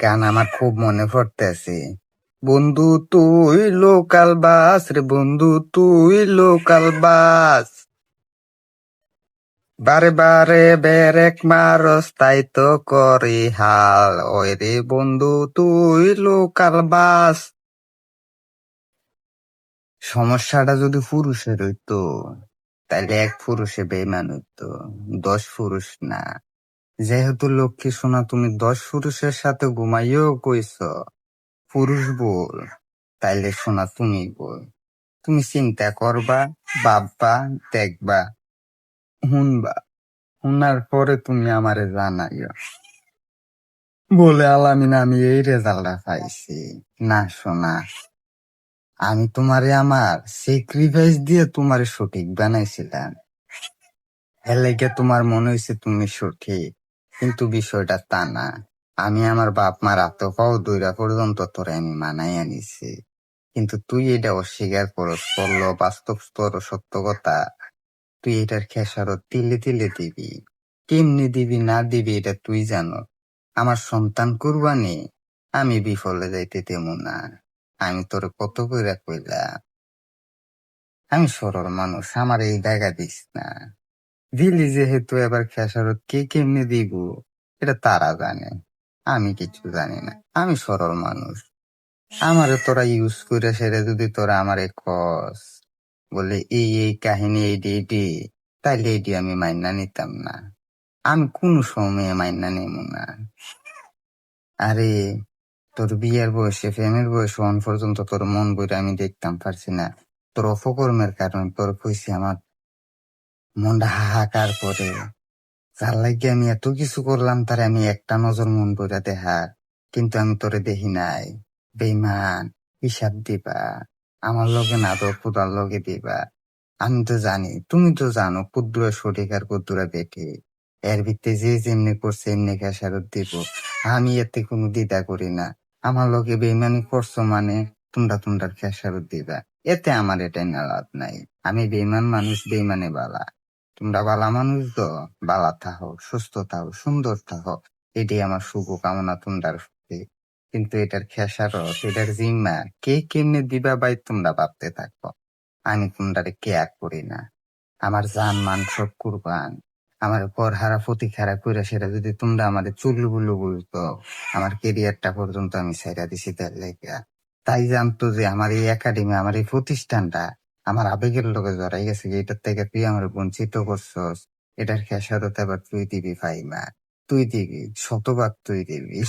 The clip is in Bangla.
গান আমার খুব মনে পড়তেছে। বন্ধু তুই লোকাল বাস রে, বন্ধু তুই লোকাল বাস, বারে বারে বেরেক মারস তাই তো করি হাল, ওই রে বন্ধু তুই লোকাল বাস। সমস্যাটা যদি পুরুষের হইতো, তাইলে এক পুরুষে বেইমান হইতো, 10 পুরুষ না। যেহেতু লক্ষ্মী সোনা তুমি 10 পুরুষের সাথে ঘুমাইও কইছ পুরুষ বল, তাইলে শোনা তুমি বল। তুমি চিন্তা করবা, ভাববা, দেখবা, শুনবা, শোনার পরে তুমি আমারে জানাইও বলে আলামিন আমি এই রেজাল্টটা পাইছি। না শোনা, আমি তোমারে আমার স্যাক্রিফাইস দিয়ে তোমারে সঠিক বানাইছিলাম, এর লাইগা তোমার মনে হয়েছে তুমি সঠিক, কিন্তু বিষয়টা তা না। আমি আমার বাপ মার হাতে পাও দইরা পর্যন্ত তোরে আমি মানাই আনিছি, কিন্তু তুই এটা অস্বীকার করলো বাস্তব স্তর সত্য কথা। তুই এটার খেসারত তিলে তিলে দিবি, কেমনি দিবি না দিবি এটা তুই জানো। আমার সন্তান কুরবানি আমি বিফলে যাইতে দেবো না। আমি তোর কত কইরা কইলাম, আমি সরল মানুষ, আমার এই জায়গা দিস না। দিলি যেহেতু এবার খেসারত কে কেমনি দিব এটা তারা জানে, আমি কিছু জানি না। আমি সরল মানুষ, আমারে তোরা ইউজ করে সেরে যদি তোরা আমারে কস বলে এই এই কাহিনী এইডি এইডি, তাইলে এইডি আমি মাইনা নিতাম না। আমি কোন সময়ে মাইনা নেব না। আরে তোর বিয়ের বয়সে প্রেমের বয়সে অন পর্যন্ত তোর মন বইটা আমি দেখতাম পারছি না। তোর অপকর্মের কারণে তোর কইছি আমার মনটা হাহাকার করে, যার লাগে আমি এত কিছু করলাম তারে আমি একটা নজর মন বইটা দেখার, কিন্তু আমি তোরে দেখি নাই। বেইমান, হিসাব দিবা আমার লগে না তো খুদার লগে দিবা। আমি তো জানি, তুমি তো জানো কুদ্দুরা সঠিক আর কুদ্দুরা বেঠে, এর ভিত্তি যে যেমনি করছে এমনি খেসারত দিব। আমি এতে কোনো দ্বিধা করি না। আমার লগে বেইমানি করছো মানে তোমরা তোমরার খেসারত দিবা, এতে আমার এটাই না লাভ নাই। আমি বেইমান মানুষ, বেইমানে বালা। তোমরা বালা মানুষ তো বালা থাকো, সুস্থ থাকো, সুন্দর থাকো, এটাই আমার শুভ কামনা তোমরার প্রতি। কিন্তু এটার খেসারত, এটার জিম্মা কে কেমনে দিবা ভাই তোমরা ভাবতে থাকো। আমি তোমরারে কেয়ার করি না। আমার জান মান সব কুরবান। আমার পর হারা প্রতি খারা কইরা সেটা যদি তোমরা আমাদের চুল্লু বুল্লু বলতো, আমার কেরিয়ারটা পর্যন্ত আমি ছেড়া দিছি তার লেগা। তাই জানতো যে আমার এই একাডেমি, আমার এই প্রতিষ্ঠানটা আমার আবেগের লোকে জড়াই গেছে, এটার থেকে তুই আমার বঞ্চিত করছস। এটার খেসারত এবার তুই দিবি ভাই মা, তুই দিবি, শতভাগ তুই দিবি।